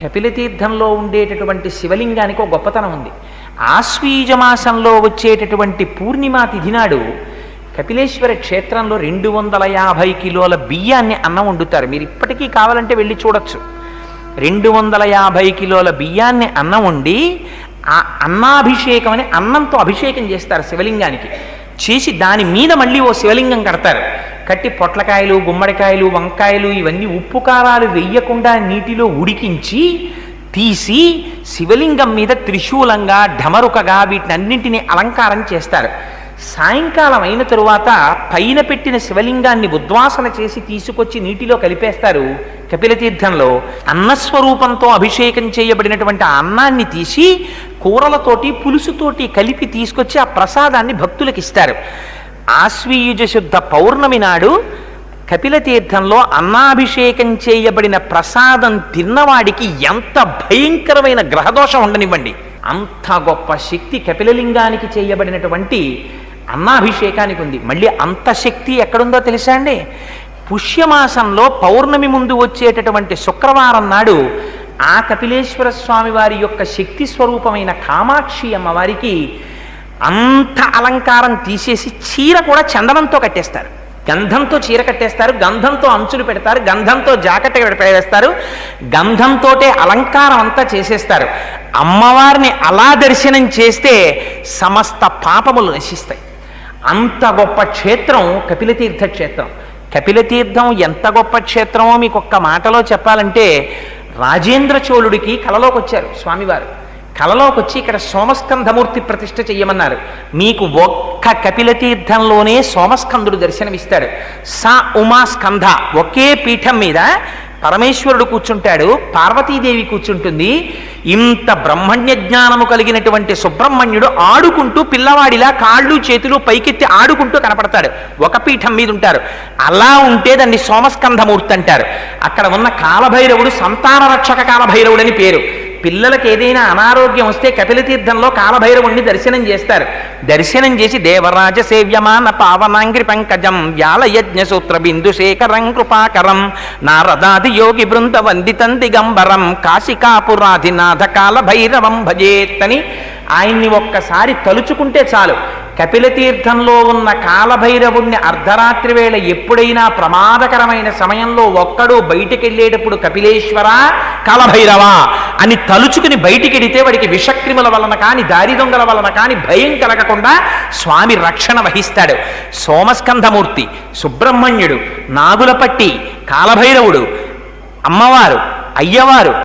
కపిలతీర్థంలో ఉండేటటువంటి శివలింగానికి ఒక గొప్పతనం ఉంది. ఆశ్వీజ మాసంలో వచ్చేటటువంటి పూర్ణిమా తిథి నాడు కపిలేశ్వర క్షేత్రంలో 250 కిలోల బియ్యాన్ని అన్నం వండుతారు. మీరు ఇప్పటికీ కావాలంటే వెళ్ళి చూడొచ్చు. 250 కిలోల బియ్యాన్ని అన్నం వండి ఆ అన్నాభిషేకం అని అన్నంతో అభిషేకం చేస్తారు శివలింగానికి. చేసి దాని మీద మళ్ళీ ఓ శివలింగం కడతారు. కట్టి పొట్లకాయలు, గుమ్మడికాయలు, వంకాయలు ఇవన్నీ ఉప్పు కారాలు వెయ్యకుండా నీటిలో ఉడికించి తీసి శివలింగం మీద త్రిశూలంగా ఢమరుకగా వీటినన్నింటినీ అలంకారం చేస్తారు. సాయంకాలం అయిన తరువాత పైన పెట్టిన శివలింగాన్ని ఉద్వాసన చేసి తీసుకొచ్చి నీటిలో కలిపేస్తారు. కపిలతీర్థంలో అన్నస్వరూపంతో అభిషేకం చేయబడినటువంటి ఆ అన్నాన్ని తీసి కూరలతోటి పులుసుతోటి కలిపి తీసుకొచ్చి ఆ ప్రసాదాన్ని భక్తులకు ఇస్తారు. ఆశ్వీయుజ శుద్ధ పౌర్ణమి నాడు కపిలతీర్థంలో అన్నాభిషేకం చేయబడిన ప్రసాదం తిన్నవాడికి ఎంత భయంకరమైన గ్రహదోషం ఉండనివ్వండి, అంత గొప్ప శక్తి కపిలలింగానికి చేయబడినటువంటి అన్నాభిషేకానికి ఉంది. మళ్ళీ అంత శక్తి ఎక్కడుందో తెలుసా అండి? పుష్యమాసంలో పౌర్ణమి ముందు వచ్చేటటువంటి శుక్రవారం నాడు ఆ కపిలేశ్వర స్వామి వారి యొక్క శక్తి స్వరూపమైన కామాక్షి అమ్మవారికి అంత అలంకారం తీసేసి చీర కూడా చందనంతో కట్టేస్తారు. గంధంతో చీర కట్టేస్తారు, గంధంతో అంచులు పెడతారు, గంధంతో జాకెట్ వేస్తారు, గంధంతోటే అలంకారం అంతా చేసేస్తారు. అమ్మవారిని అలా దర్శనం చేస్తే సమస్త పాపములు నశిస్తాయి. అంత గొప్ప క్షేత్రం కపిలతీర్థ క్షేత్రం. కపిలతీర్థం ఎంత గొప్ప క్షేత్రమో మీకు ఒక్క మాటలో చెప్పాలంటే, రాజేంద్ర చోళుడికి కలలోకి వచ్చారు స్వామివారు. కలలోకి వచ్చి ఇక్కడ సోమస్కంధమూర్తి ప్రతిష్ఠ చెయ్యమన్నారు. మీకు ఒక్క కపిలతీర్థంలోనే సోమస్కందుడు దర్శనమిస్తాడు. సా ఉమా స్కంధ ఒకే పీఠం మీద పరమేశ్వరుడు కూర్చుంటాడు, పార్వతీదేవి కూర్చుంటుంది. ఇంత బ్రహ్మణ్య జ్ఞానము కలిగినటువంటి సుబ్రహ్మణ్యుడు ఆడుకుంటూ పిల్లవాడిలా కాళ్ళు చేతులు పైకెత్తి ఆడుకుంటూ కనపడతాడు. ఒక పీఠం మీద ఉంటారు. అలా ఉంటే దాన్ని సోమస్కంధమూర్తి అంటారు. అక్కడ ఉన్న కాలభైరవుడు సంతాన రక్షక కాలభైరవుడని పేరు. పిల్లలకి ఏదైనా అనారోగ్యం వస్తే కపిలతీర్థంలో కాలభైరవుణ్ణి దర్శనం చేస్తారు. దర్శనం చేసి దేవరాజ సేవ్యమాన పావనాంగ్రి పంకజం వ్యాళయజ్ఞ సూత్ర బిందు శేఖరం కృపాకరం నారదాది యోగి బృంద వందితం దిగంబరం కాశికాపురాధినాథ కాలభైరవం భజేత్తని ఆయన్ని ఒక్కసారి తలుచుకుంటే చాలు. కపిలతీర్థంలో ఉన్న కాలభైరవుణ్ణి అర్ధరాత్రి వేళ ఎప్పుడైనా ప్రమాదకరమైన సమయంలో ఒక్కడు బయటికెళ్ళేటప్పుడు కపిలేశ్వర కాలభైరవా అని తలుచుకుని బయటికెడితే వాడికి విషక్రిముల వలన కానీ దారి దొంగల వలన కానీ భయం కలగకుండా స్వామి రక్షణ వహిస్తాడు. సోమస్కంధమూర్తి, సుబ్రహ్మణ్యుడు, నాగులపట్టి, కాలభైరవుడు, అమ్మవారు, అయ్యవారు